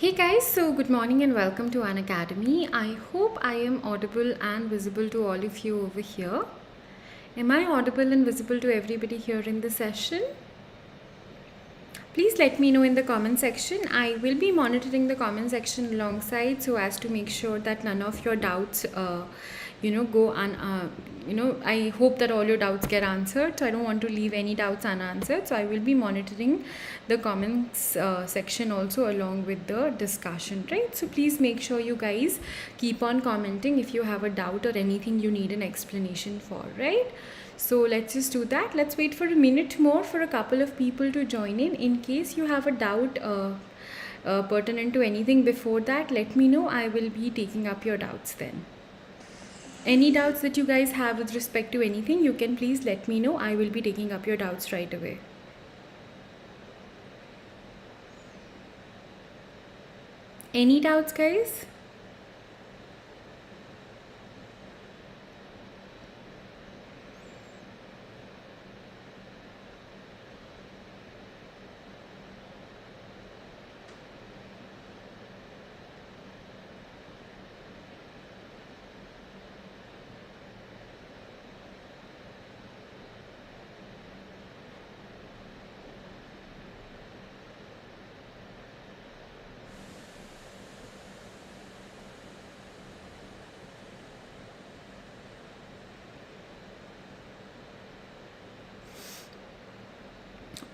Hey guys, so good morning and welcome to Unacademy. I hope I am audible and visible to all of you over here. Am I audible and visible to everybody here in the session? Please let me know in the comment section. I will be monitoring the comment section alongside so as to make sure that none of your doubts, go I hope that all your doubts get answered. So I don't want to leave any doubts unanswered. So I will be monitoring the comments section also along with the discussion, right? So please make sure you guys keep on commenting if you have a doubt or anything you need an explanation for, right? So let's just do that. Let's wait for a minute more for a couple of people to join in case you have a doubt pertinent to anything before that. Let me know. I will be taking up your doubts then. Any doubts that you guys have with respect to anything, you can please let me know. I will be taking up your doubts right away. Any doubts, guys?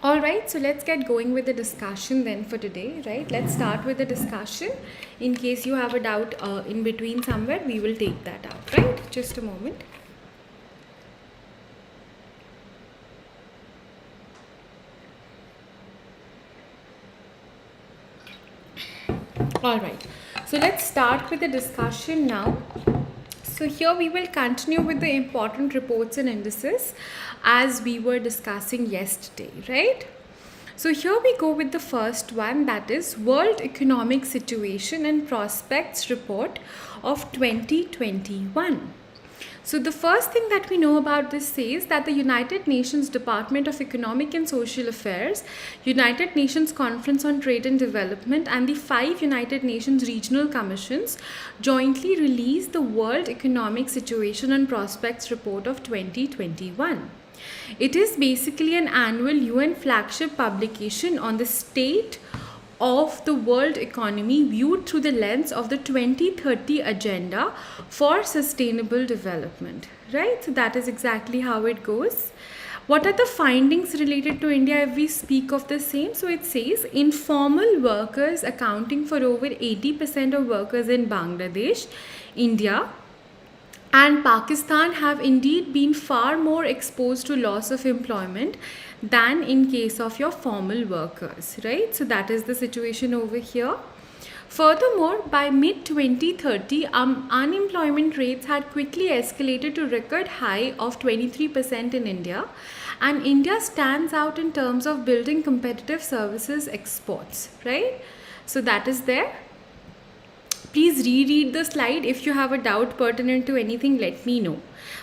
Alright, so let's get going with the discussion then for today, right? Let's start with the discussion. In case you have a doubt in between somewhere, we will take that out, right? Just a moment. Alright, so let's start with the discussion now. So here we will continue with the important reports and indices as we were discussing yesterday, right? So here we go with the first one, that is World Economic Situation and Prospects Report of 2021. So the first thing that we know about this says that the United Nations Department of Economic and Social Affairs, United Nations Conference on Trade and Development, and the 5 United Nations Regional Commissions jointly released the World Economic Situation and Prospects Report of 2021. It is basically an annual UN flagship publication on the state of the world economy viewed through the lens of the 2030 Agenda for Sustainable Development, right? So that is exactly how it goes. What are the findings related to India if we speak of the same? So it says informal workers accounting for over 80% of workers in Bangladesh, India, and Pakistan have indeed been far more exposed to loss of employment than in case of your formal workers, right? So that is the situation over here. Furthermore, by mid-2030, unemployment rates had quickly escalated to record high of 23% in India, and India stands out in terms of building competitive services exports, right? So that is there. Please reread the slide. If you have a doubt pertinent to anything, let me know,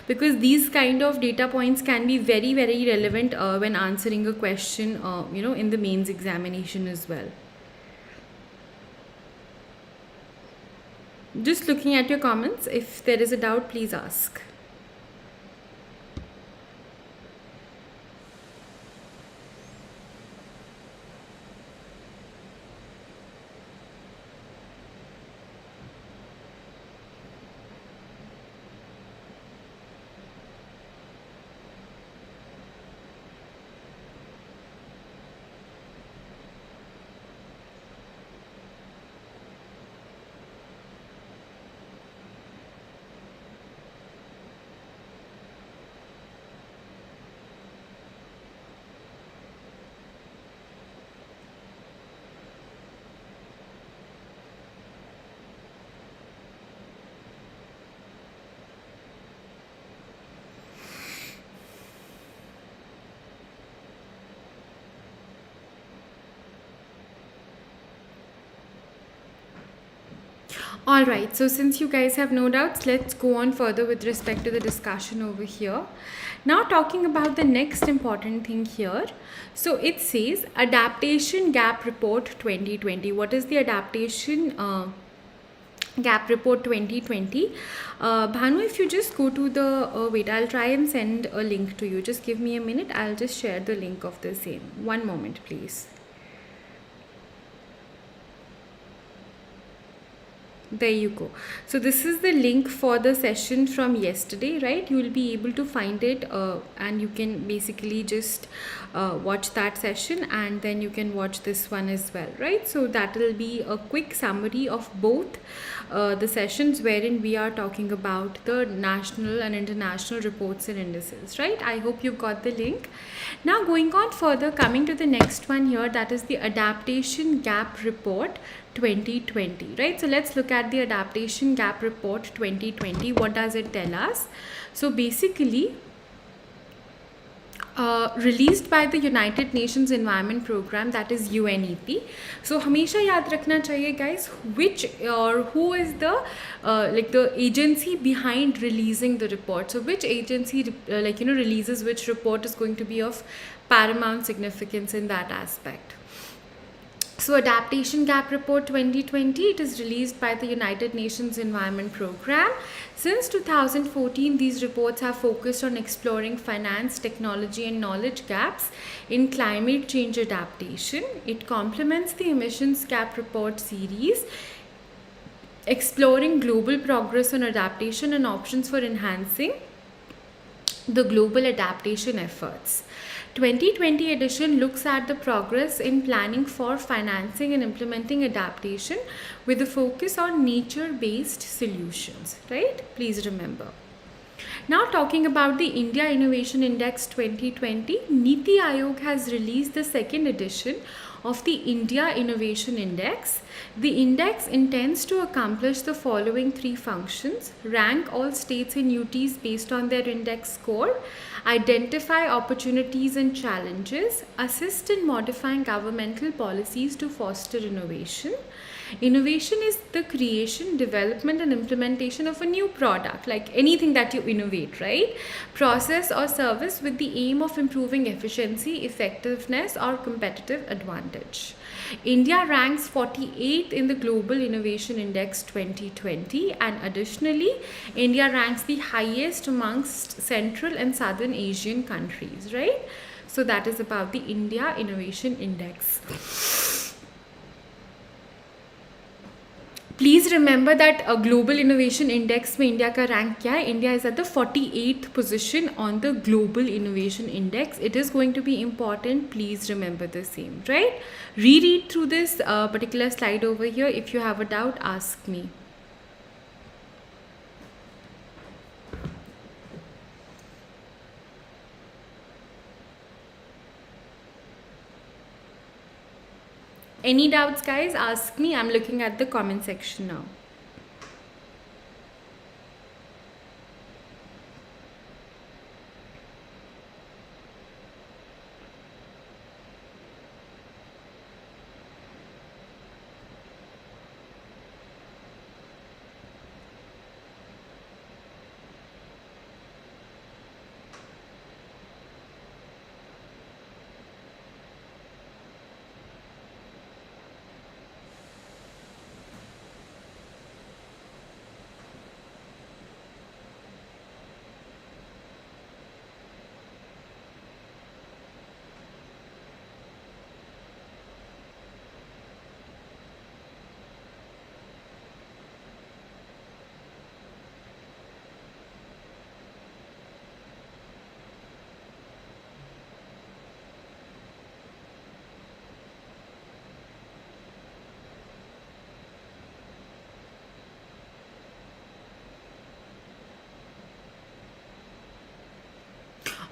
because these kind of data points can be very, very relevant when answering a question, in the mains examination as well. Just looking at your comments, if there is a doubt, please ask. All right, so since you guys have no doubts, let's go on further with respect to the discussion over here. Now, talking about the next important thing here. So, it says Adaptation Gap Report 2020. What is the Adaptation Gap Report 2020? Bhanu, if you just go to the, wait, I'll try and send a link to you. Just give me a minute. I'll just share the link of the same. One moment, please. There you go. So this is the link for the session from yesterday, right? You will be able to find it and you can basically just watch that session, and then you can watch this one as well, right? So that will be a quick summary of both the sessions wherein we are talking about the national and international reports and indices, right? I hope you got the link. Now going on further, coming to the next one here, that is the Adaptation Gap Report 2020, right? So let's look at the Adaptation Gap Report 2020. What does it tell us? So basically, released by the United Nations Environment Program, that is UNEP. So हमेशा याद रखना चाहिए guys, which or who is the like the agency behind releasing the report. So which agency releases which report is going to be of paramount significance in that aspect. So Adaptation Gap Report 2020, it is released by the United Nations Environment Program. Since 2014, these reports have focused on exploring finance, technology and knowledge gaps in climate change adaptation. It complements the Emissions Gap Report series, exploring global progress on adaptation and options for enhancing the global adaptation efforts. 2020 edition looks at the progress in planning for financing and implementing adaptation with a focus on nature-based solutions, right? Please remember. Now talking about the India Innovation Index 2020, Niti Aayog has released the second edition of the India Innovation Index. The index intends to accomplish the following three functions: rank all states and UTs based on their index score, identify opportunities and challenges, assist in modifying governmental policies to foster innovation. Innovation is the creation, development and implementation of a new product, like anything that you innovate, right? Process or service with the aim of improving efficiency, effectiveness or competitive advantage. India ranks 48th in the Global Innovation Index 2020, and additionally, India ranks the highest amongst Central and Southern Asian countries, right? So that is about the India Innovation Index. Please remember that a global innovation index में India का rank क्या है? India is at the 48th position on the global innovation index. It is going to be important. Please remember the same, right? Reread through this particular slide over here. If you have a doubt, ask me. Any doubts, guys? Ask me. I'm looking at the comment section now.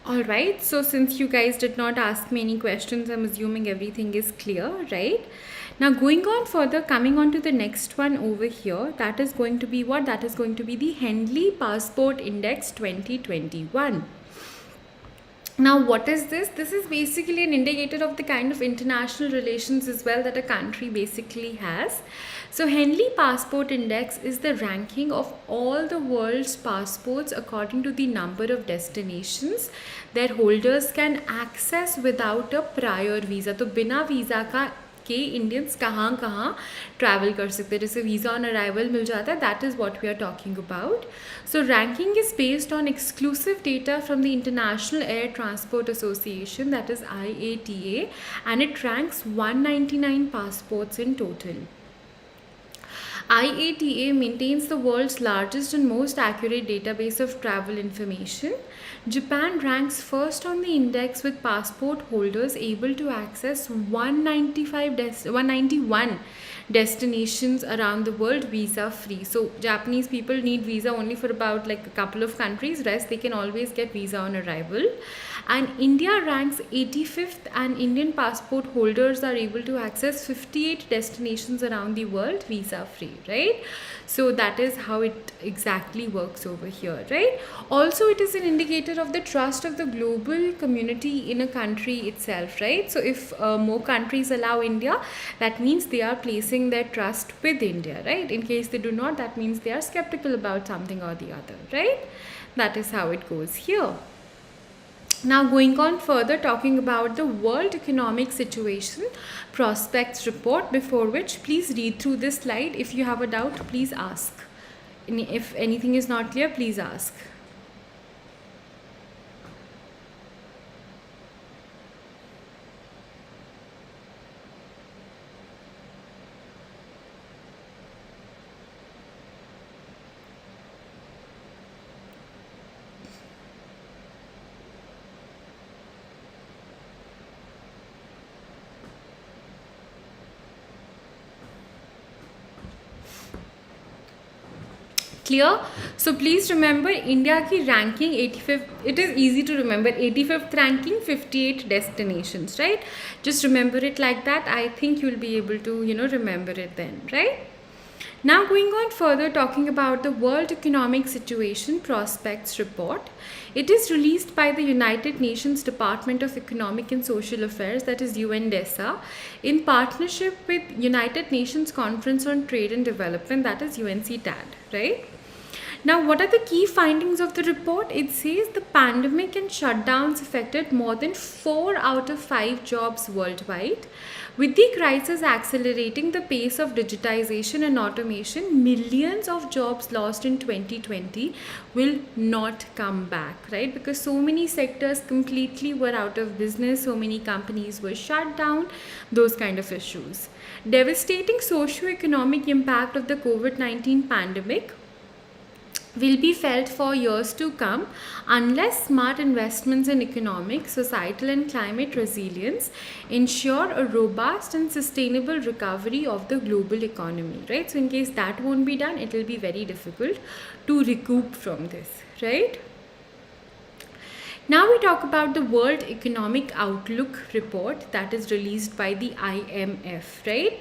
Alright, so since you guys did not ask me any questions, I'm assuming everything is clear, right? Now going on further, coming on to the next one over here, that is going to be what? That is going to be the Henley Passport Index 2021. Now, what is this? This is basically an indicator of the kind of international relations as well that a country basically has. So, Henley Passport Index is the ranking of all the world's passports according to the number of destinations that holders can access without a prior visa. तो बिना visa का के Indians कहाँ कहाँ travel कर सकते हैं, जैसे वीज़ा ऑन अराइवल मिल जाता है. That is what we are talking about. So ranking is based on exclusive data from the International Air Transport Association, that is IATA, and it ranks 199 passports in total. IATA maintains the world's largest and most accurate database of travel information. Japan ranks first on the index with passport holders able to access 191 destinations around the world visa free. So Japanese people need visa only for about like a couple of countries, rest they can always get visa on arrival. And India ranks 85th, and Indian passport holders are able to access 58 destinations around the world visa free, right? So that is how it exactly works over here, right? Also, it is an indicator of the trust of the global community in a country itself, right? So if more countries allow India, that means they are placing their trust with India, right? In case they do not, that means they are skeptical about something or the other, right? That is how it goes here. Now, going on further, talking about the World Economic Situation Prospects Report, before which please read through this slide. If you have a doubt, please ask. If anything is not clear, please ask. Clear? So please remember India ki ranking 85th, it is easy to remember, 85th ranking, 58 destinations, right? Just remember it like that. I think you'll be able to, remember it then, right? Now going on further, talking about the World Economic Situation Prospects Report. It is released by the United Nations Department of Economic and Social Affairs, that is UNDESA, in partnership with United Nations Conference on Trade and Development, that is UNCTAD, right? Now, what are the key findings of the report? It says the pandemic and shutdowns affected more than 4 out of 5 jobs worldwide. With the crisis accelerating the pace of digitization and automation, millions of jobs lost in 2020 will not come back, right? Because so many sectors completely were out of business, so many companies were shut down, those kind of issues. Devastating socio-economic impact of the COVID-19 pandemic will be felt for years to come unless smart investments in economic, societal and climate resilience ensure a robust and sustainable recovery of the global economy, right? So in case that won't be done, it will be very difficult to recoup from this, right? Now we talk about the World Economic Outlook report that is released by the IMF, right?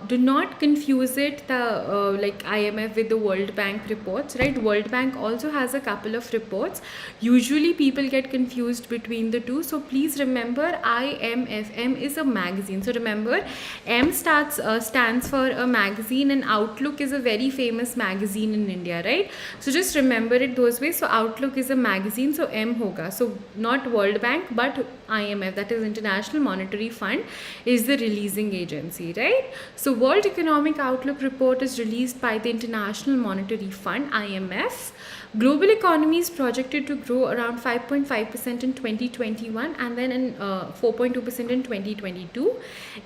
Do not confuse it, the like IMF with the World Bank reports, right? World Bank also has a couple of reports. Usually people get confused between the two. So please remember IMF, M is a magazine. So remember M stands for a magazine, and Outlook is a very famous magazine in India, right? So just remember it those ways. So Outlook is a magazine, so M hoga. So not World Bank but IMF, that is International Monetary Fund, is the releasing agency, right? So World Economic Outlook report is released by the International Monetary Fund, IMF. Global economy is projected to grow around 5.5% in 2021 and then in 4.2% in 2022.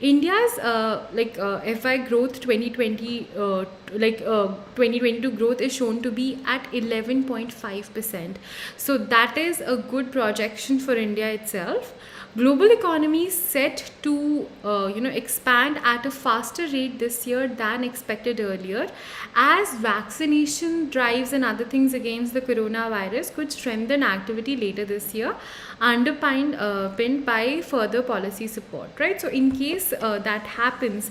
India's FI growth 2022 growth is shown to be at 11.5%. So that is a good projection for India itself. Global economy is set to expand at a faster rate this year than expected earlier, as vaccination drives and other things against the coronavirus could strengthen activity later this year, underpinned pinned by further policy support, right? So in case that happens,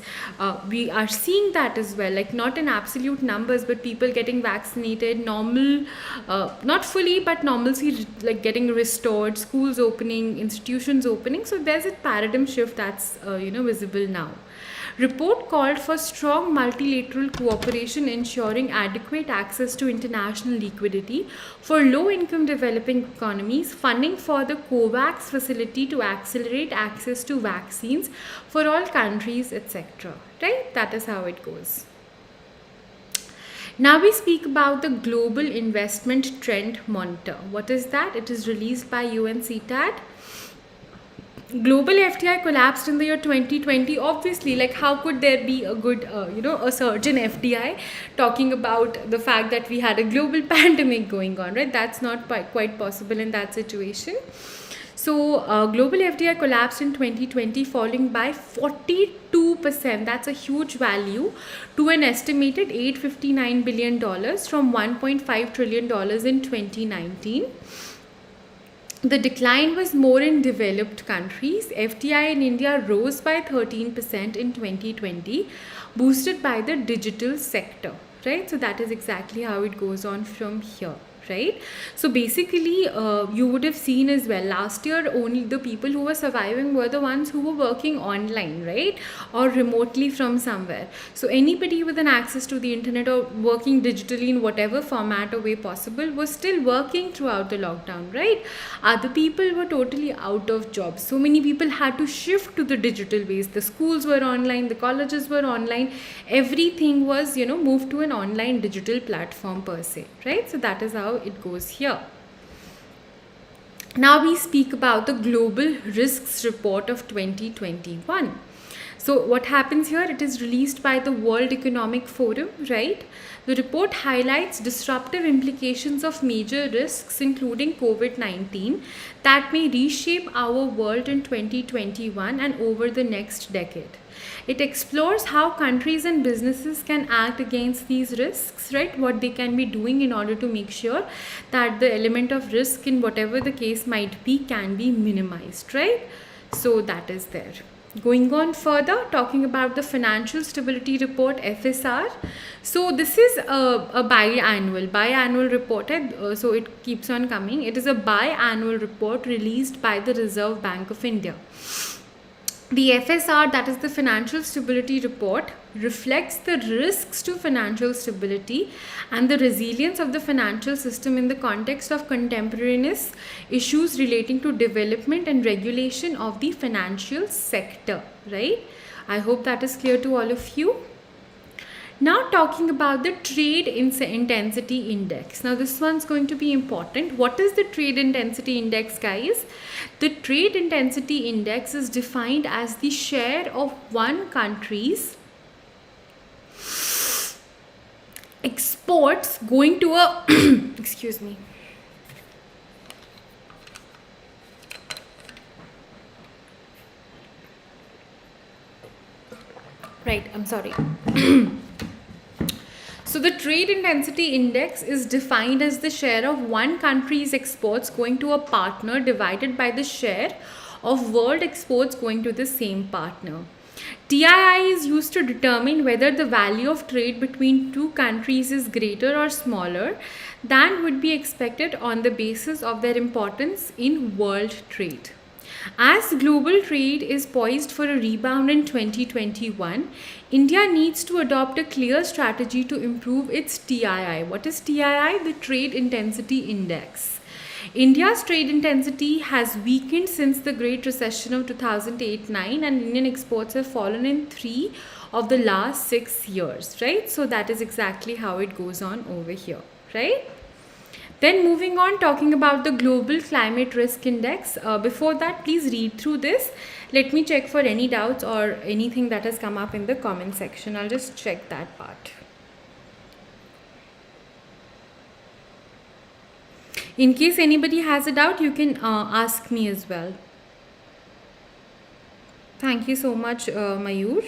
we are seeing that as well, like not in absolute numbers, but people getting vaccinated, normal, not fully, but normalcy like getting restored, schools opening, institutions opening. So there's a paradigm shift that's visible now. Report called for strong multilateral cooperation ensuring adequate access to international liquidity for low-income developing economies, funding for the COVAX facility to accelerate access to vaccines for all countries, etc. Right? That is how it goes. Now we speak about the Global Investment Trend Monitor. What is that? It is released by UNCTAD. Global FDI collapsed in the year 2020. Obviously, like how could there be a good, a surge in FDI, talking about the fact that we had a global pandemic going on, right? That's not quite possible in that situation. So, global FDI collapsed in 2020, falling by 42%. That's a huge value, to an estimated $859 billion from $1.5 trillion in 2019. The decline was more in developed countries. FDI in India rose by 13% in 2020, boosted by the digital sector, right? So that is exactly how it goes on from here, right? So basically, you would have seen as well, last year only the people who were surviving were the ones who were working online, right? Or remotely from somewhere. So anybody with an access to the internet or working digitally in whatever format or way possible was still working throughout the lockdown, right? Other people were totally out of jobs. So many people had to shift to the digital ways. The schools were online, the colleges were online, everything was, moved to an online digital platform per se, right? So that is how it goes here. Now we speak about the Global Risks Report of 2021. So what happens here? It is released by the World Economic Forum, right? The report highlights disruptive implications of major risks, including COVID-19, that may reshape our world in 2021 and over the next decade. It explores how countries and businesses can act against these risks, right? What they can be doing in order to make sure that the element of risk in whatever the case might be can be minimized, right? So that is there. Going on further, talking about the Financial Stability Report, FSR. So this is a biannual report, so it keeps on coming. It is a biannual report released by the Reserve Bank of India. The FSR, that is the Financial Stability Report, reflects the risks to financial stability and the resilience of the financial system in the context of contemporaneous issues relating to development and regulation of the financial sector, right? I hope that is clear to all of you. Now talking about the Trade Intensity Index. Now this one's going to be important. What is the Trade Intensity Index, guys? The Trade Intensity Index is defined as the share of one country's exports going to a excuse me. Right, I'm sorry. So the Trade Intensity Index is defined as the share of one country's exports going to a partner divided by the share of world exports going to the same partner. TII is used to determine whether the value of trade between two countries is greater or smaller than would be expected on the basis of their importance in world trade. As global trade is poised for a rebound in 2021, India needs to adopt a clear strategy to improve its TII. What is TII? The Trade Intensity Index. India's trade intensity has weakened since the Great Recession of 2008-9, and Indian exports have fallen in 3 of the last 6 years, right? So that is exactly how it goes on over here, right? Then moving on, talking about the Global Climate Risk Index. Before that, please read through this. Let me check for any doubts or anything that has come up in the comment section. I'll just check that part. In case anybody has a doubt, you can ask me as well. Thank you so much, Mayur.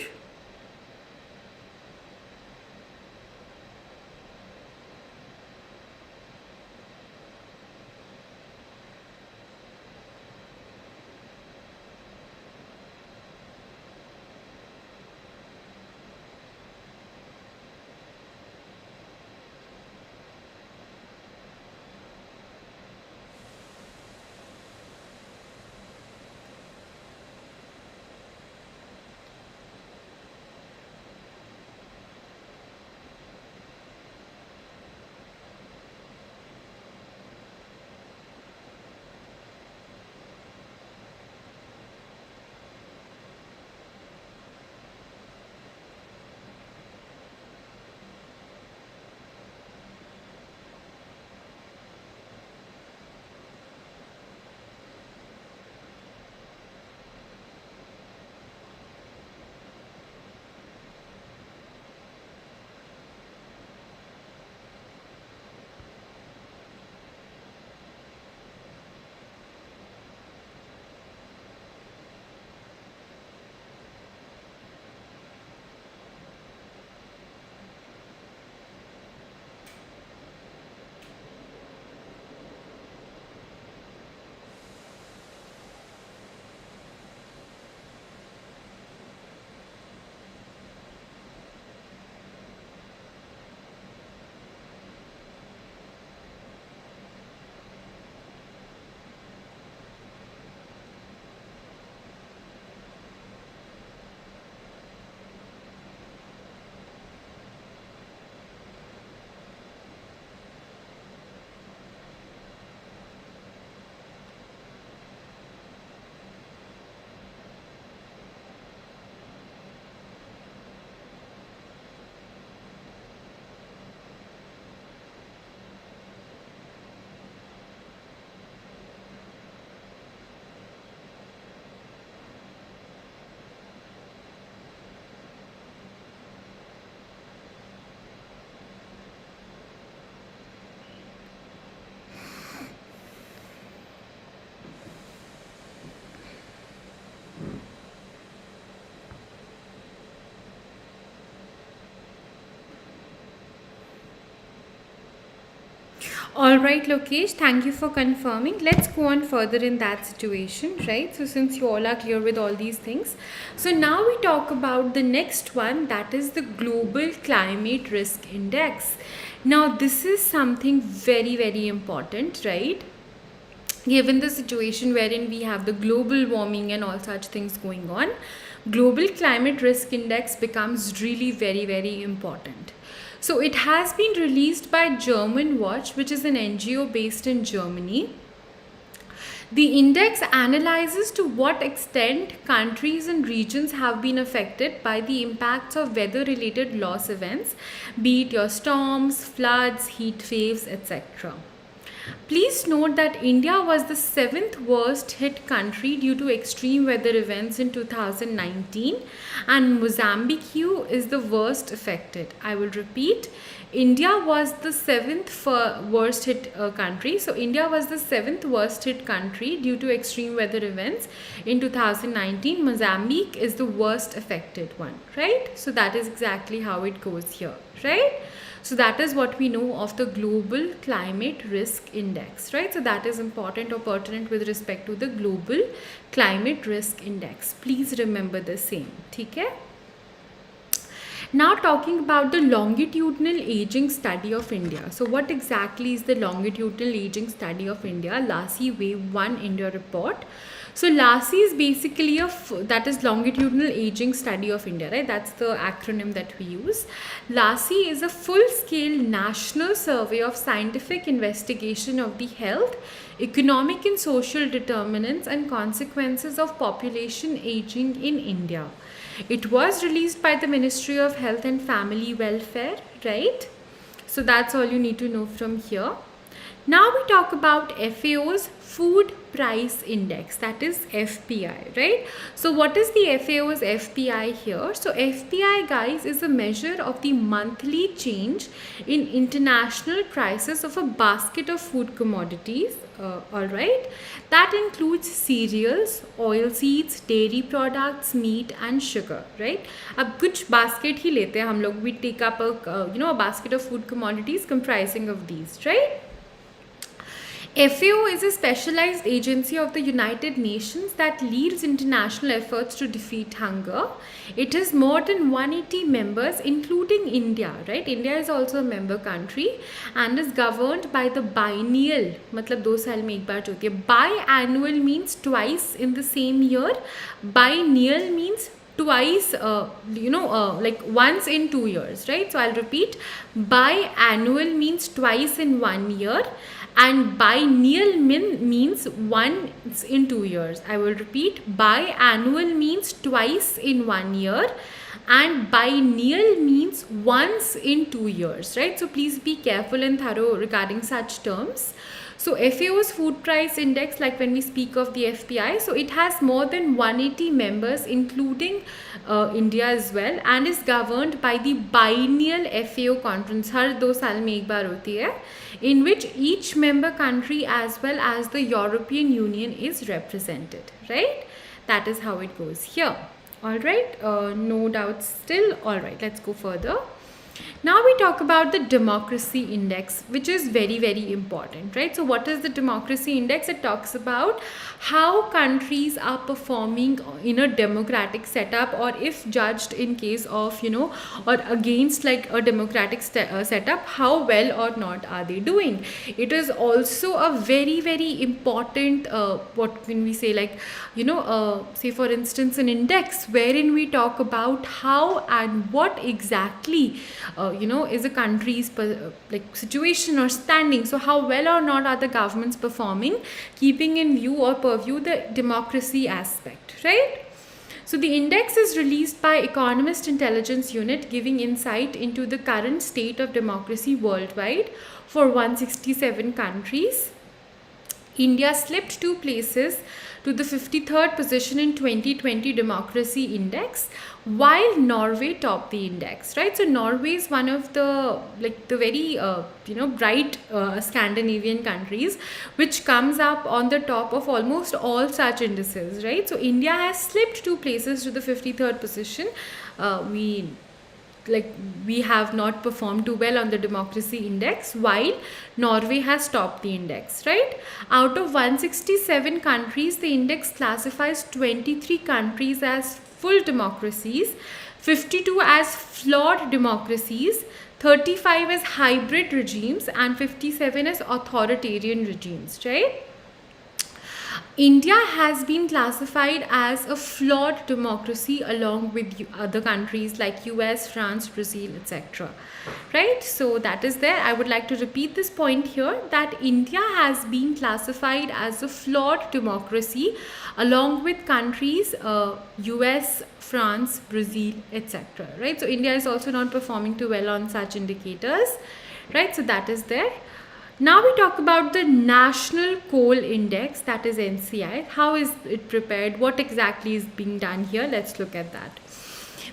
All right, Lokesh, thank you for confirming. Let's go on further in that situation, right? So, since you all are clear with all these things, so now we talk about the next one, that is the Global Climate Risk Index. Now, this is something very, very important, right? Given the situation wherein we have the global warming and all such things going on, Global Climate Risk Index becomes really very, very important. So it has been released by German Watch, which is an NGO based in Germany. The index analyzes to what extent countries and regions have been affected by the impacts of weather related loss events, be it your storms, floods, heat waves, etc. Please note that India was the 7th worst hit country due to extreme weather events in 2019, and Mozambique is the worst affected. I will repeat, India was the 7th worst hit country. So India was the 7th worst hit country due to extreme weather events in 2019. Mozambique is the worst affected one, right? So that is exactly how it goes here, right? So that is what we know of the Global Climate Risk Index, right? So that is important or pertinent with respect to the Global Climate Risk Index. Please remember the same, okay? Now talking about the longitudinal aging study of India. So what exactly is the longitudinal aging study of India? LASI Wave 1 India report. So LASI is basically that is longitudinal aging study of India, right? That's the acronym that we use. LASI is a full-scale national survey of scientific investigation of the health, economic and social determinants and consequences of population aging in India. It was released by the Ministry of Health and Family Welfare, right? So that's all you need to know from here. Now we talk about FAO's Food Price Index, that is FPI, right? So what is the FAO's FPI here? So FPI, guys, is a measure of the monthly change in international prices of a basket of food commodities, all right? That includes cereals, oilseeds, dairy products, meat and sugar, right? अब कुछ basket ही लेते हैं हम लोग, we take up a basket of food commodities comprising of these, right? FAO is a specialized agency of the United Nations that leads international efforts to defeat hunger. It has more than 180 members, including India, right? India is also a member country and is governed by the biennial, मतलब 2 साल में एक बार होती है. Biannual means twice in the same year. Biennial means twice, like once in 2 years, right? So I'll repeat, biannual means twice in 1 year, and biennial means once in 2 years. I will repeat, biannual means twice in 1 year and biennial means once in 2 years, right? So please be careful and thorough regarding such terms. So FAO's food price index, like when we speak of the FPI, so it has more than 180 members, including India as well, and is governed by the biennial FAO conference, हर 2 साल में एक बार होती है, in which each member country as well as the European Union is represented, right? That is how it goes here. All right, no doubts still. All right, let's go further. Now we talk about the democracy index, which is very, very important, right? So what is the democracy index? It talks about how countries are performing in a democratic setup, or if judged in case of, or against like a democratic setup, how well or not are they doing. It is also a very, very important, what can we say, like, say for instance an index wherein we talk about how and what exactly is a country's like situation or standing. So how well or not are the governments performing, keeping in view or purview the democracy aspect, right? So the index is released by Economist Intelligence Unit, giving insight into the current state of democracy worldwide for 167 countries. India slipped 2 places to the 53rd position in 2020 Democracy Index, while Norway topped the index, right? So Norway is one of the very bright Scandinavian countries, which comes up on the top of almost all such indices, right? So India has slipped 2 places to the 53rd position. We have not performed too well on the democracy index, while Norway has topped the index, right? Out of 167 countries, the index classifies 23 countries as full democracies, 52 as flawed democracies, 35 as hybrid regimes, and 57 as authoritarian regimes, right? India has been classified as a flawed democracy along with other countries like US, France, Brazil, etc. Right? So that is there. I would like to repeat this point here, that India has been classified as a flawed democracy along with countries US, France, Brazil, etc. Right? So India is also not performing too well on such indicators. Right? So that is there. Now we talk about the National Coal Index, that is NCI. How is it prepared? What exactly is being done here? Let's look at that.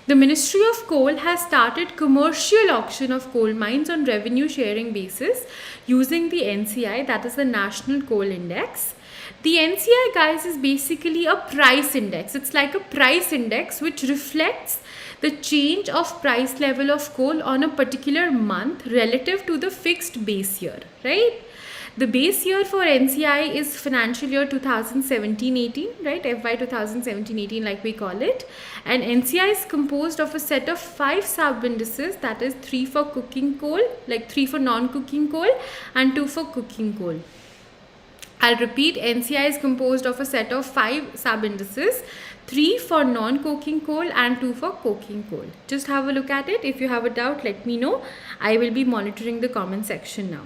The Ministry of Coal has started commercial auction of coal mines on revenue sharing basis using the NCI, that is the National Coal Index. The NCI, guys, is basically a price index. It's like a price index which reflects the change of price level of coal on a particular month relative to the fixed base year, right? The base year for NCI is financial year 2017-18, right? FY 2017-18 like we call it. And NCI is composed of a set of 5 sub-indices, that is 3 for cooking coal, like 3 for non-cooking coal and 2 for cooking coal. I'll repeat, NCI is composed of a set of 5 sub-indices, 3 for non-coking coal and 2 for coking coal. Just have a look at it. If you have a doubt, let me know. I will be monitoring the comment section now.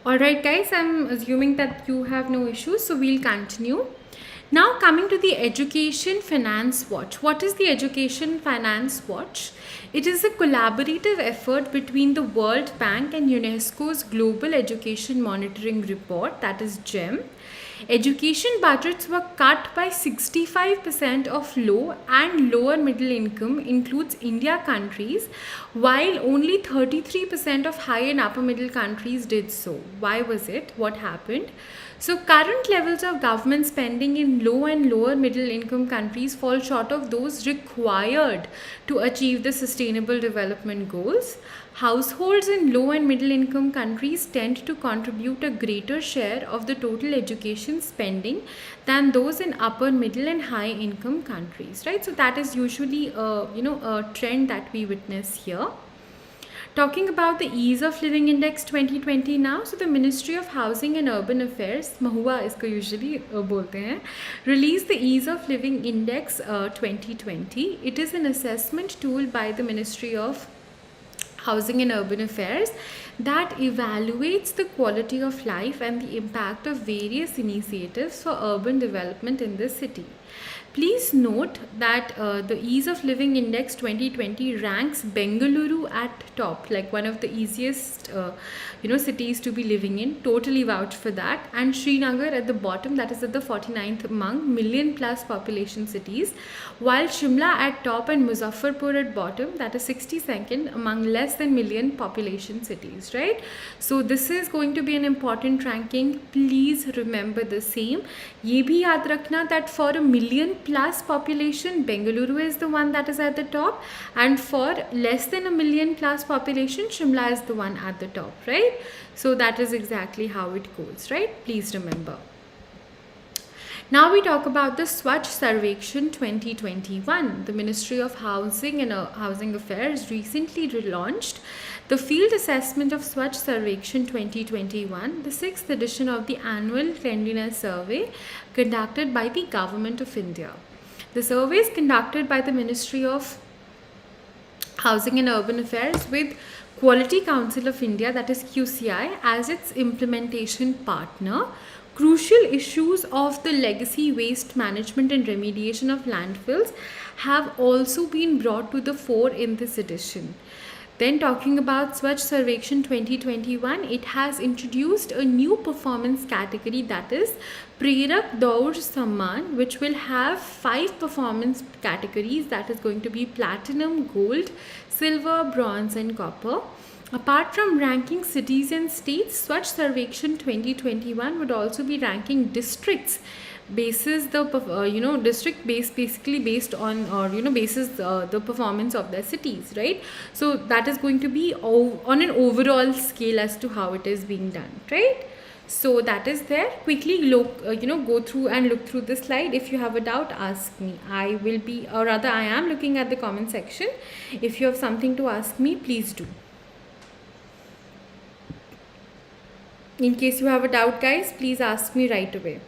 Alright, guys, I'm assuming that you have no issues, so we'll continue. Now, coming to the Education Finance Watch. What is the Education Finance Watch? It is a collaborative effort between the World Bank and UNESCO's Global Education Monitoring Report, that is GEM. Education budgets were cut by 65% of low and lower middle income, includes India countries, while only 33% of high and upper middle countries did so. Why was it? What happened? So current levels of government spending in low and lower middle income countries fall short of those required to achieve the sustainable development goals. Households in low and middle income countries tend to contribute a greater share of the total education spending than those in upper middle and high income countries, right? So that is usually a trend that we witness here. Talking about the Ease of Living Index 2020 now, so the Ministry of Housing and Urban Affairs, महुआ इसको usually बोलते हैं, released the Ease of Living Index 2020. It is an assessment tool by the Ministry of Housing and Urban Affairs that evaluates the quality of life and the impact of various initiatives for urban development in the city. Please note that the Ease of Living Index 2020 ranks Bengaluru at top, like one of the easiest cities to be living in. Totally vouch for that. And Srinagar at the bottom, that is at the 49th among million plus population cities, while Shimla at top and Muzaffarpur at bottom, that is 62nd among less than million population cities, right? So this is going to be an important ranking. Please remember the same. ये भी याद रखना that for a million plus population, Bengaluru is the one that is at the top, and for less than a million plus population, Shimla is the one at the top, right? So that is exactly how it goes, right? Please remember. Now we talk about the Swachh Sarvekshan 2021. The Ministry of Housing and Housing Affairs recently relaunched the field assessment of Swachh Sarvekshan 2021, the 6th edition of the annual cleanliness survey conducted by the Government of India. The survey is conducted by the Ministry of Housing and Urban Affairs with Quality Council of India, that is QCI, as its implementation partner. Crucial issues of the legacy waste management and remediation of landfills have also been brought to the fore in this edition. Then talking about Swachh Sarvekshan 2021, it has introduced a new performance category, that is Prerak Daur Samman, which will have 5 performance categories, that is going to be platinum, gold, silver, bronze and copper. Apart from ranking cities and states, Swachh Sarvekshan 2021 would also be ranking districts basis the district basically based on, or basis the performance of their cities, right? So that is going to be on an overall scale as to how it is being done, right? So that is there. Quickly look, go through and look through this slide. If you have a doubt, ask me. I will be, or rather I am looking at the comment section. If you have something to ask me, please do. In case you have a doubt, guys, please ask me right away.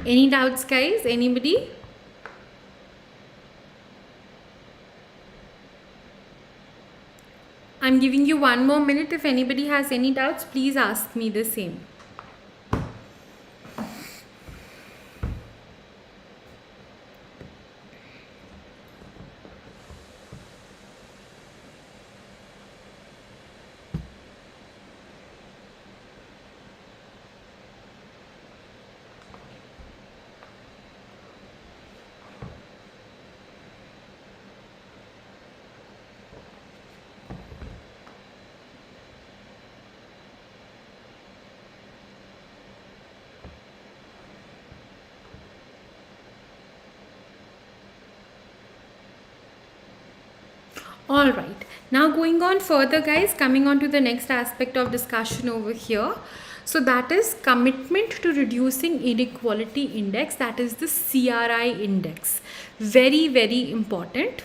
Any doubts, guys? Anybody? I'm giving you 1 more minute. If anybody has any doubts, please ask me the same. All right. Now going on further, guys, coming on to the next aspect of discussion over here. So that is commitment to reducing inequality index, that is the CRI index. Very, very important.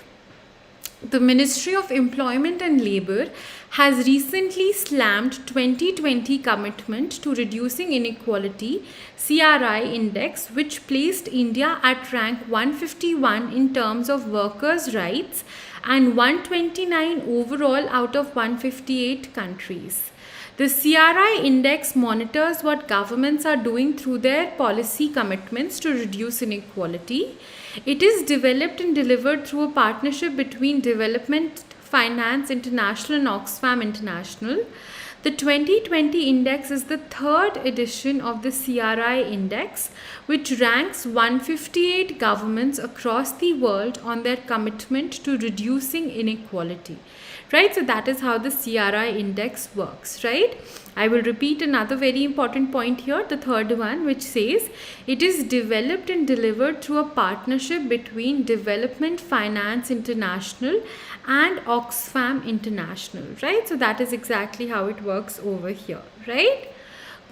The Ministry of Employment and Labour has recently slammed 2020 commitment to reducing inequality CRI index, which placed India at rank 151 in terms of workers' rights and 129 overall out of 158 countries. The CRI index monitors what governments are doing through their policy commitments to reduce inequality. It is developed and delivered through a partnership between Development Finance International and Oxfam International. The 2020 index is the third edition of the CRI index, which ranks 158 governments across the world on their commitment to reducing inequality. Right, so that is how the CRI index works, right? I will repeat another very important point here, the third one, which says it is developed and delivered through a partnership between Development Finance International and Oxfam International, right? So that is exactly how it works over here, right?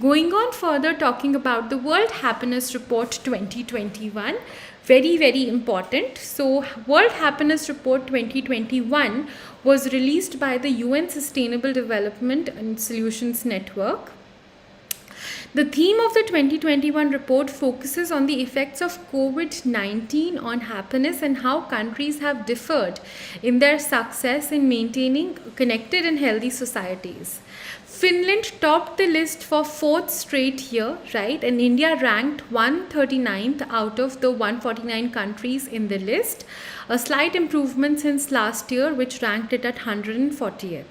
Going on further, talking about the World Happiness Report 2021, very, very important. So, World Happiness Report 2021 was released by the UN Sustainable Development and Solutions Network. The theme of the 2021 report focuses on the effects of COVID-19 on happiness and how countries have differed in their success in maintaining connected and healthy societies. Finland topped the list for fourth straight year, right? And India ranked 139th out of the 149 countries in the list. A slight improvement since last year, which ranked it at 140th.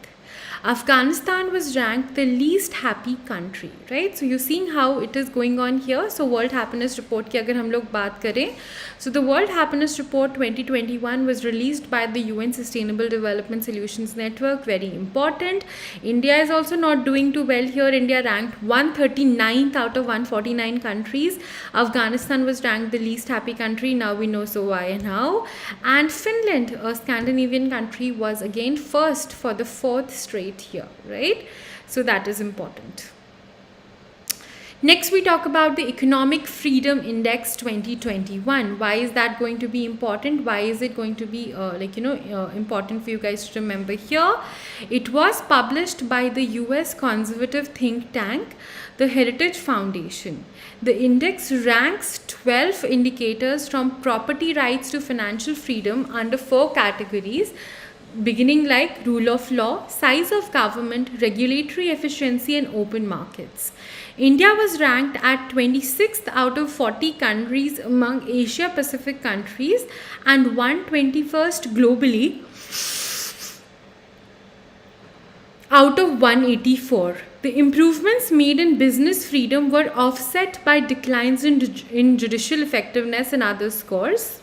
Afghanistan was ranked the least happy country, right? So you're seeing how it is going on here. So World Happiness Report की अगर हम लोग बात करें, so the World Happiness Report 2021 was released by the UN Sustainable Development Solutions Network. Very important. India is also not doing too well here. India ranked 139th out of 149 countries. Afghanistan was ranked the least happy country. Now we know so why and how. And Finland, a Scandinavian country, was again first for the fourth straight here, right? So that is important. Next, we talk about the Economic Freedom Index 2021. Why is that going to be important? Why is it going to be important for you guys to remember here? It was published by the US conservative think tank, the Heritage Foundation. The index ranks 12 indicators from property rights to financial freedom under 4 categories, beginning like rule of law, size of government, regulatory efficiency, and open markets. India was ranked at 26th out of 40 countries among Asia Pacific countries and 121st globally out of 184. The improvements made in business freedom were offset by declines in judicial effectiveness and other scores.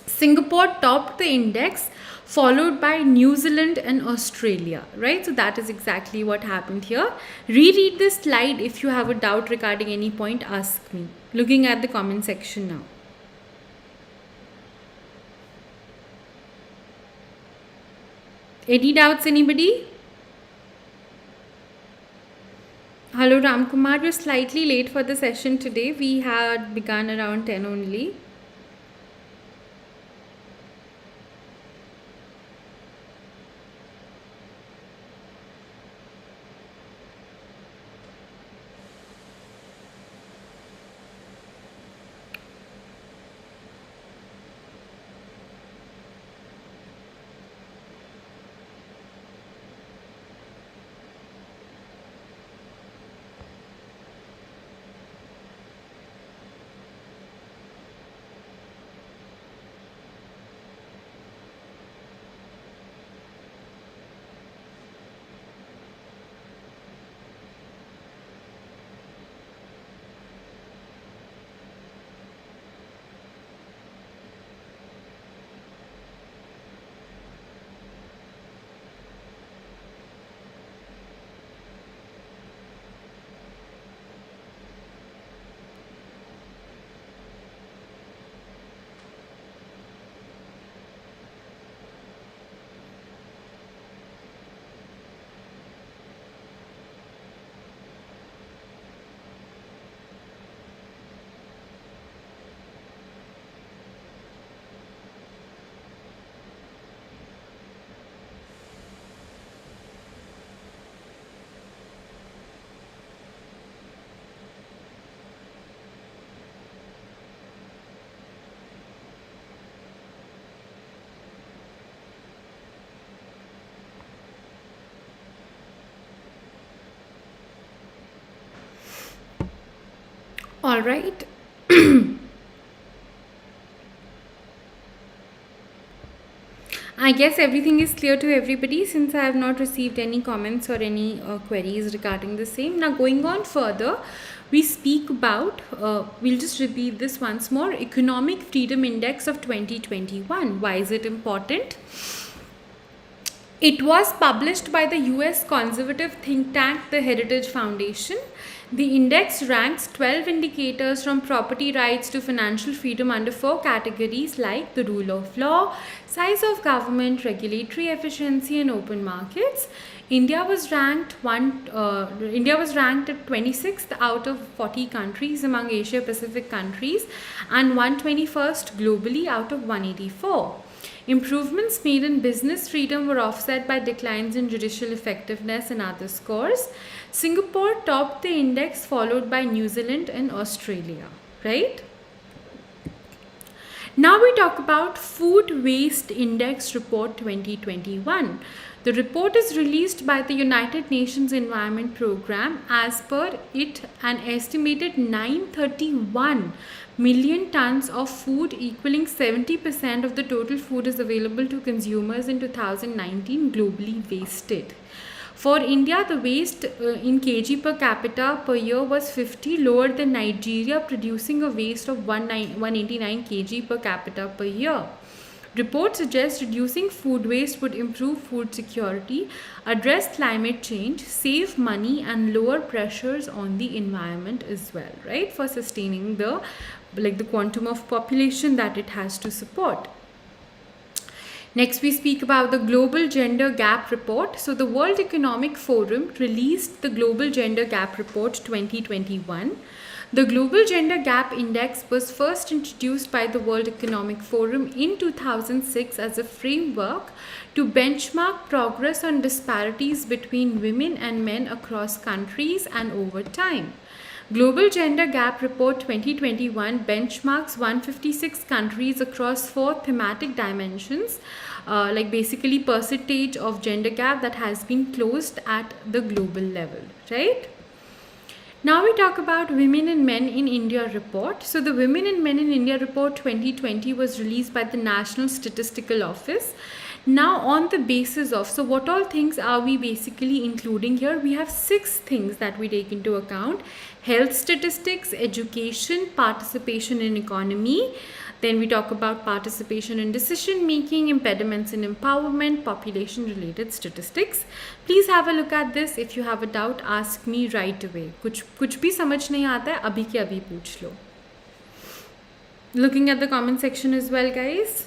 Singapore topped the index, followed by New Zealand and Australia, right? So that is exactly what happened here. Reread this slide. If you have a doubt regarding any point, ask me. Looking at the comment section now. Any doubts, anybody? Hello Ramkumar, you're slightly late for the session today. We had begun around 10 only. All right. I guess everything is clear to everybody since I have not received any comments or any queries regarding the same. Now, going on further, we speak about, we'll just repeat this once more, Economic Freedom Index of 2021. Why is it important? It was published by the US conservative think tank, the Heritage Foundation. The index ranks 12 indicators from property rights to financial freedom under 4 categories like the rule of law, size of government, regulatory efficiency, and open markets. India was ranked at 26th out of 40 countries among Asia Pacific countries and 121st globally out of 184. Improvements made in business freedom were offset by declines in judicial effectiveness and other scores. Singapore topped the index, followed by New Zealand and Australia, right? Now we talk about Food Waste Index Report 2021. The report is released by the United Nations Environment Programme. As per it, an estimated 931 million tons of food equaling 70% of the total food is available to consumers in 2019 globally wasted. For India, the waste in kg per capita per year was 50, lower than Nigeria, producing a waste of 189 kg per capita per year. Reports suggest reducing food waste would improve food security, address climate change, save money, and lower pressures on the environment as well, right? For sustaining the quantum of population that it has to support. Next, we speak about the Global Gender Gap Report. So, the World Economic Forum released the Global Gender Gap Report 2021. The Global Gender Gap Index was first introduced by the World Economic Forum in 2006 as a framework to benchmark progress on disparities between women and men across countries and over time. Global Gender Gap Report 2021 benchmarks 156 countries across 4 thematic dimensions, like basically percentage of gender gap that has been closed at the global level, right? Now we talk about Women and Men in India report. So the Women and Men in India report 2020 was released by the National Statistical Office. Now on the basis of, so what all things are we basically including here? We have 6 things that we take into account: health statistics, education, participation in economy. Then we talk about participation in decision making, impediments in empowerment, population related statistics. Please have a look at this. If you have a doubt, ask me right away. कुछ भी समझ नहीं आता है, अभी के अभी पूछ लो. Looking at the comment section as well, guys.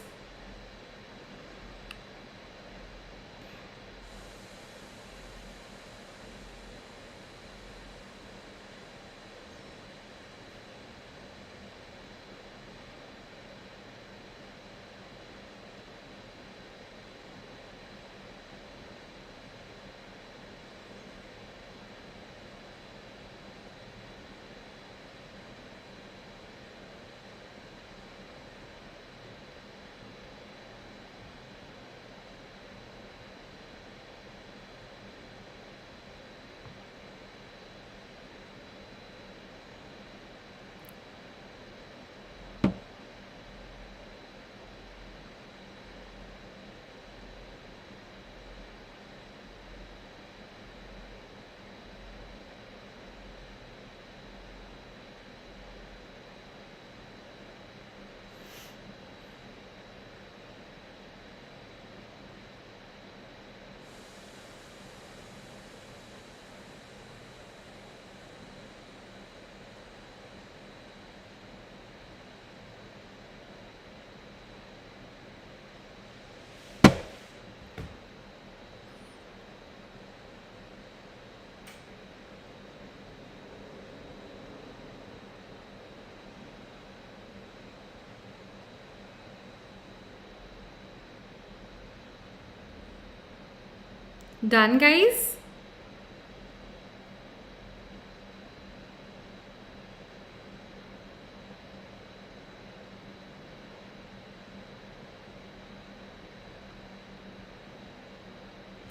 Done, guys?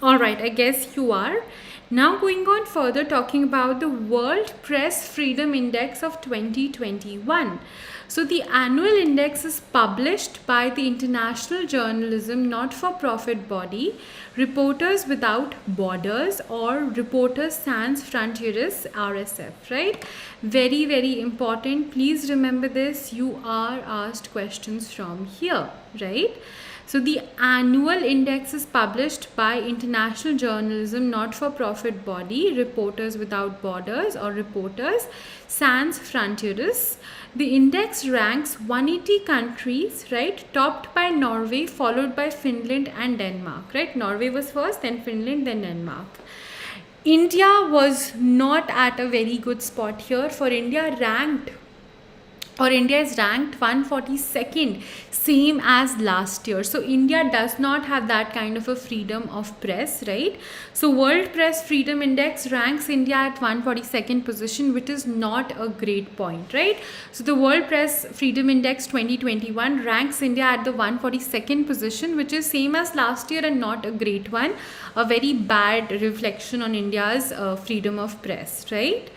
All right, I guess you are. Now, going on further, talking about the World Press Freedom Index of 2021. So, the annual index is published by the international journalism not for profit body, Reporters Without Borders, or Reporters Sans Frontieres, RSF, right? Very, very important. Please remember this. You are asked questions from here, right? So the annual index is published by international journalism not-for-profit body, Reporters Without Borders, or Reporters Sans Frontieres. The index ranks 180 countries, right, topped by Norway, followed by Finland and Denmark, right? Norway was first, then Finland, then Denmark. India was not at a very good spot here. For India ranked, or India is ranked 142nd, same as last year. So India does not have that kind of a freedom of press, right? So World Press Freedom Index ranks India at 142nd position, which is not a great point, right? So the World Press Freedom Index 2021 ranks India at the 142nd position, which is same as last year and not a great one. A very bad reflection on India's freedom of press, right?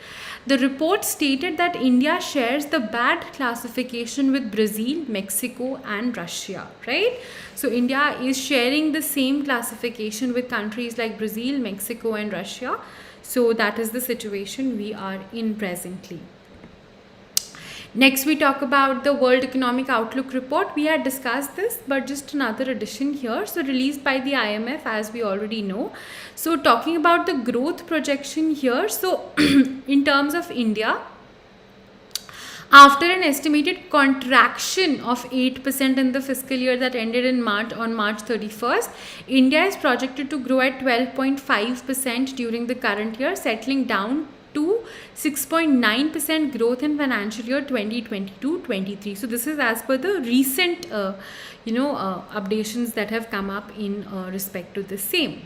The report stated that India shares the bad classification with Brazil, Mexico and Russia, right? So India is sharing the same classification with countries like Brazil, Mexico and Russia. So that is the situation we are in presently. Next, we talk about the World Economic Outlook report. We had discussed this, but just another edition here. So released by the IMF, as we already know. So talking about the growth projection here. So in terms of India, after an estimated contraction of 8% in the fiscal year that ended in March 31st, India is projected to grow at 12.5% during the current year, settling down to 6.9% growth in financial year 2022-23. So this is as per the recent updations that have come up in respect to the same.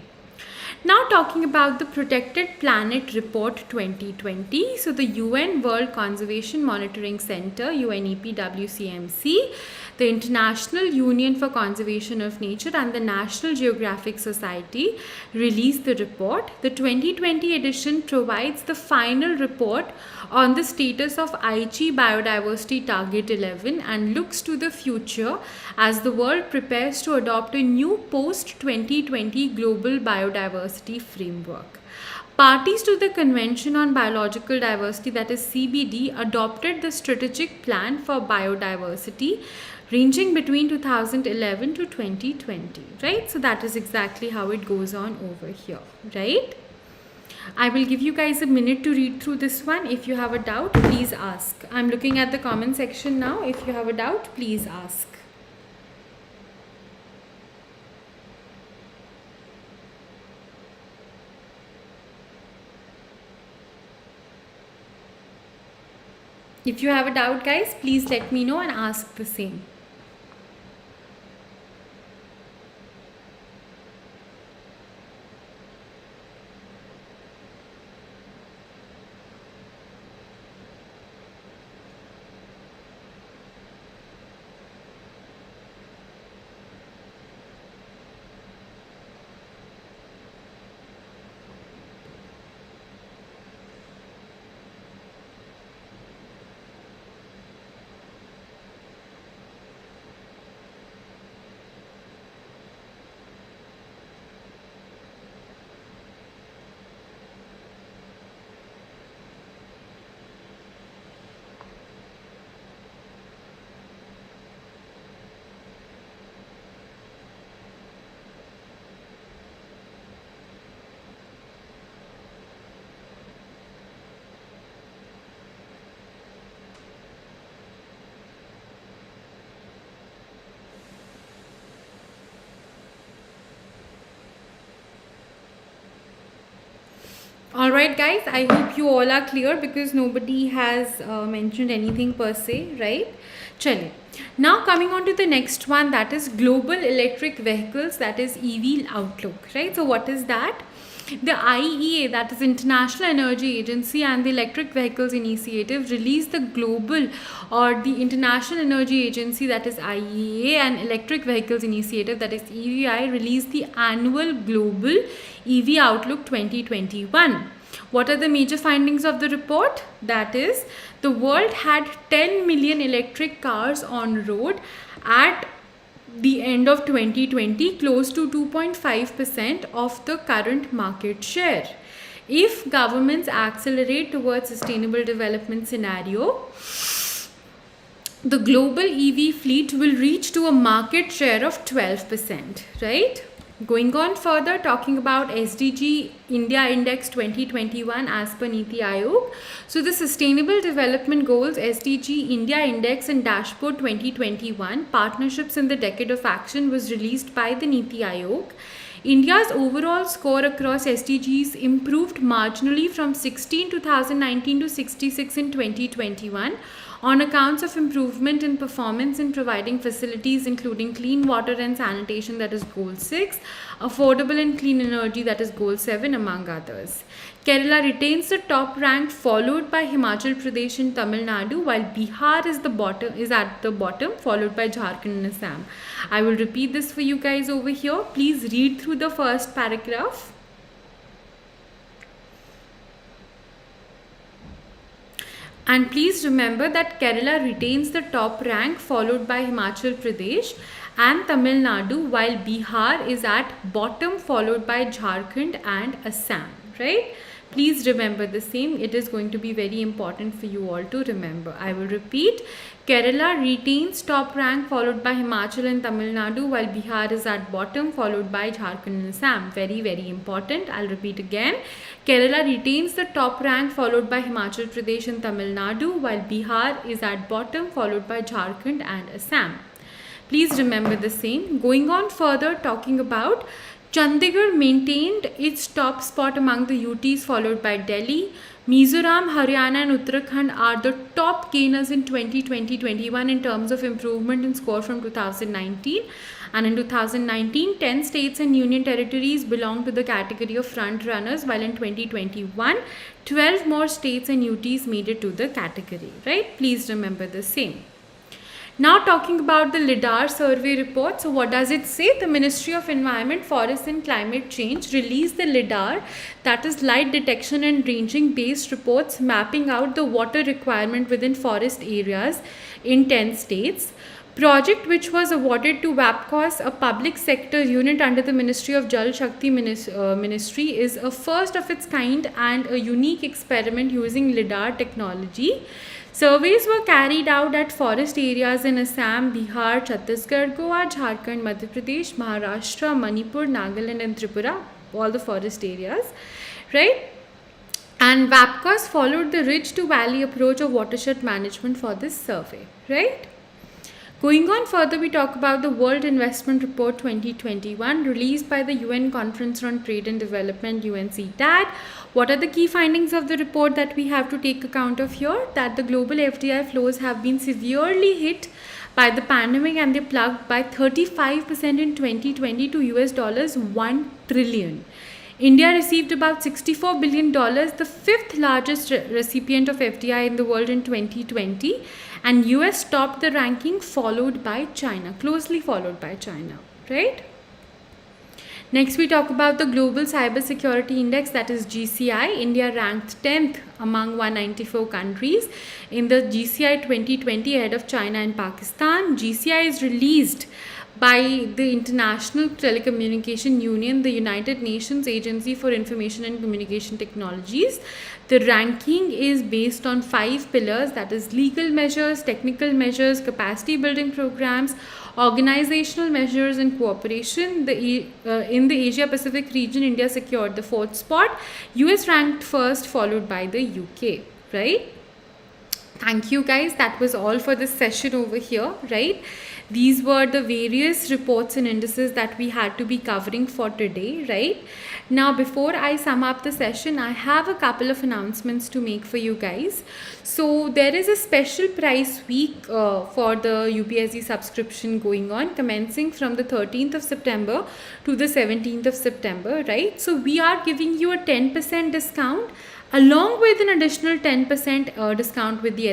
Now talking about the Protected Planet Report 2020. So the UN World Conservation Monitoring Center, UNEP WCMC, the International Union for Conservation of Nature and the National Geographic Society released the report. The 2020 edition provides the final report on the status of Aichi Biodiversity Target 11 and looks to the future as the world prepares to adopt a new post-2020 global biodiversity framework. Parties to the Convention on Biological Diversity, that is CBD, adopted the Strategic Plan for Biodiversity ranging between 2011 to 2020, right? So that is exactly how it goes on over here, right? I will give you guys a minute to read through this one. If you have a doubt, please ask. I'm looking at the comment section now. If you have a doubt, please ask. If you have a doubt, guys, please let me know and ask the same. Alright guys, I hope you all are clear because nobody has mentioned anything per se, right? Chale. Now coming on to the next one, that is global electric vehicles, that is EV outlook, right? So what is that? The IEA, that is International Energy Agency, and the Electric Vehicles Initiative released the global, or the International Energy Agency, that is IEA, and Electric Vehicles Initiative, that is EVI, released the annual global EV outlook 2021. What are the major findings of the report? That is, the world had 10 million electric cars on road at the end of 2020, close to 2.5% of the current market share. If governments accelerate towards sustainable development scenario, the global EV fleet will reach to a market share of 12%, right? Going on further, talking about SDG India Index 2021 as per Niti Aayog. So the Sustainable Development Goals SDG India Index and Dashboard 2021 Partnerships in the Decade of Action was released by the Niti Aayog. India's overall score across SDGs improved marginally from 16 in 2019 to 66 in 2021 on accounts of improvement in performance in providing facilities including clean water and sanitation, that is goal 6, affordable and clean energy, that is goal 7, among others. Kerala retains the top rank, followed by Himachal Pradesh and Tamil Nadu, while Bihar is at the bottom, followed by Jharkhand and Assam. I will repeat this for you guys over here. Please read through the first paragraph. And please remember that Kerala retains the top rank, followed by Himachal Pradesh and Tamil Nadu, while Bihar is at bottom, followed by Jharkhand and Assam, right? Please remember the same. It is going to be very important for you all to remember. I will repeat. Kerala retains top rank, followed by Himachal and Tamil Nadu, while Bihar is at bottom, followed by Jharkhand and Assam. Very, very important. I'll repeat again. Kerala retains the top rank, followed by Himachal Pradesh and Tamil Nadu, while Bihar is at bottom, followed by Jharkhand and Assam. Please remember the same. Going on further, talking about Chandigarh maintained its top spot among the UTs, followed by Delhi. Mizoram, Haryana and Uttarakhand are the top gainers in 2020-21 in terms of improvement in score from 2019. And in 2019, 10 states and union territories belong to the category of front runners, while in 2021, 12 more states and UTs made it to the category, right? Please remember the same. Now talking about the LIDAR survey report. So what does it say? The Ministry of Environment, Forest and Climate Change released the LIDAR, that is light detection and ranging based reports mapping out the water requirement within forest areas in 10 states. Project, which was awarded to WAPCOS, a public sector unit under the Ministry of Jal Shakti Ministry, is a first of its kind and a unique experiment using LIDAR technology. Surveys were carried out at forest areas in Assam, Bihar, Chhattisgarh, Goa, Jharkhand, Madhya Pradesh, Maharashtra, Manipur, Nagaland and Tripura, all the forest areas, right? And WAPCOS followed the ridge to valley approach of watershed management for this survey, right? Going on further, we talk about the World Investment Report 2021 released by the UN Conference on Trade and Development, UNCTAD. What are the key findings of the report that we have to take account of here? That the global FDI flows have been severely hit by the pandemic and they plugged by 35% in 2020 to $1 trillion. India received about $64 billion, the fifth largest recipient of FDI in the world in 2020, and US topped the ranking, followed by China, closely followed by China, right? Next, we talk about the Global Cybersecurity Index, that is GCI. India ranked 10th among 194 countries in the GCI 2020 ahead of China and Pakistan. GCI is released by the International Telecommunication Union, the United Nations Agency for Information and Communication Technologies. The ranking is based on 5 pillars, that is legal measures, technical measures, capacity building programs, organizational measures and cooperation. In the Asia Pacific region, India secured the 4th spot. US ranked first, followed by the UK, right? Thank you guys. That was all for this session over here, right? These were the various reports and indices that we had to be covering for today, right? Now, before I sum up the session, I have a couple of announcements to make for you guys. So, there is a special price week for the UPSC subscription going on, commencing from the 13th of September to the 17th of September, right? So, we are giving you a 10% discount along with an additional 10% discount with the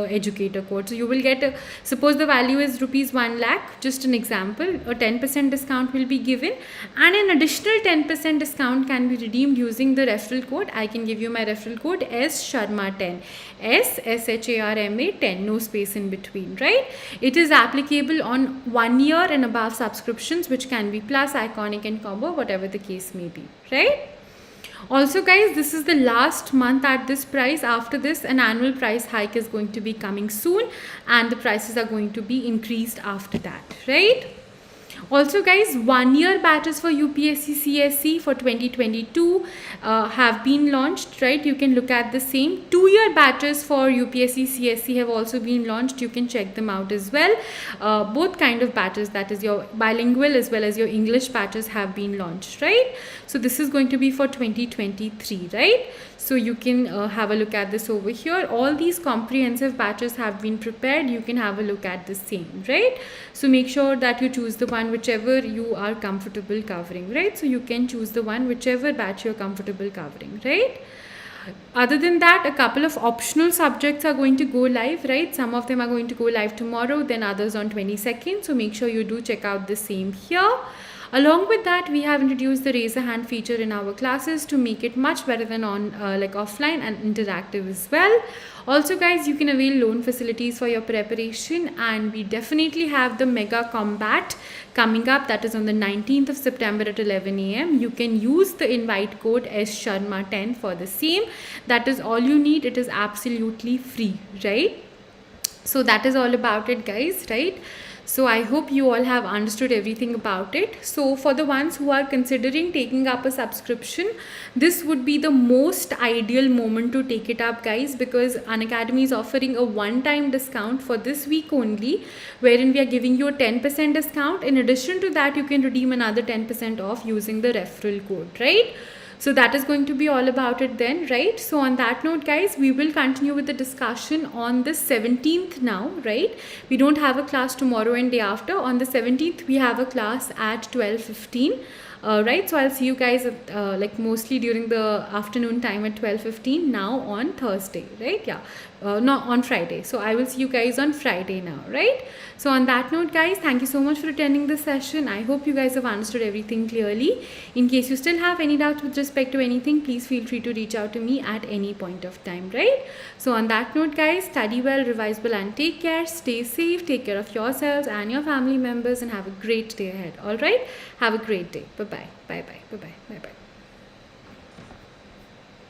educator code. So you will get suppose the value is rupees 1 lakh, just an example, a 10% discount will be given, and an additional 10% discount can be redeemed using the referral code. I can give you my referral code S Sharma 10, SSHARMA 10, no space in between, right? It is applicable on 1 year and above subscriptions, which can be plus, iconic and combo, whatever the case may be, right? Also guys, this is the last month at this price. After this, an annual price hike is going to be coming soon, and the prices are going to be increased after that, right? Also guys, 1 year batches for UPSC CSE for 2022 have been launched, right? You can look at the same. 2 year batches for UPSC CSE have also been launched. You can check them out as well. Both kind of batches, that is your bilingual as well as your English batches, have been launched, right? So this is going to be for 2023, right? So you can have a look at this over here. All these comprehensive batches have been prepared. You can have a look at the same, right? So make sure that you choose the one whichever you are comfortable covering, right? So you can choose the one whichever batch you're comfortable covering, right? Other than that, a couple of optional subjects are going to go live, right? Some of them are going to go live tomorrow, then others on 22nd. So make sure you do check out the same here. Along with that, we have introduced the raise a hand feature in our classes to make it much better than on offline and interactive as well. Also guys, you can avail loan facilities for your preparation, and we definitely have the mega combat coming up, that is on the 19th of September at 11 a.m. You can use the invite code S Sharma 10 for the same. That is all you need. It is absolutely free, right? So that is all about it guys, right? So I hope you all have understood everything about it. So for the ones who are considering taking up a subscription, this would be the most ideal moment to take it up guys, because Unacademy is offering a one-time discount for this week only, wherein we are giving you a 10% discount. In addition to that, you can redeem another 10% off using the referral code, right? So that is going to be all about it then, right? So on that note guys, we will continue with the discussion on the 17th now, right? We don't have a class tomorrow and day after. On the 17th, we have a class at 12:15. Right, so I'll see you guys at, mostly during the afternoon time at 12:15 now on Thursday, right? Yeah, no, on Friday. So I will see you guys on Friday now, right? So on that note guys, thank you so much for attending this session. I hope you guys have understood everything clearly. In case you still have any doubts with respect to anything, please feel free to reach out to me at any point of time, right? So on that note guys, study well, revise well, and take care. Stay safe, take care of yourselves and your family members, and have a great day ahead. All right, have a great day. Bye bye. Bye bye. Bye bye. Bye bye.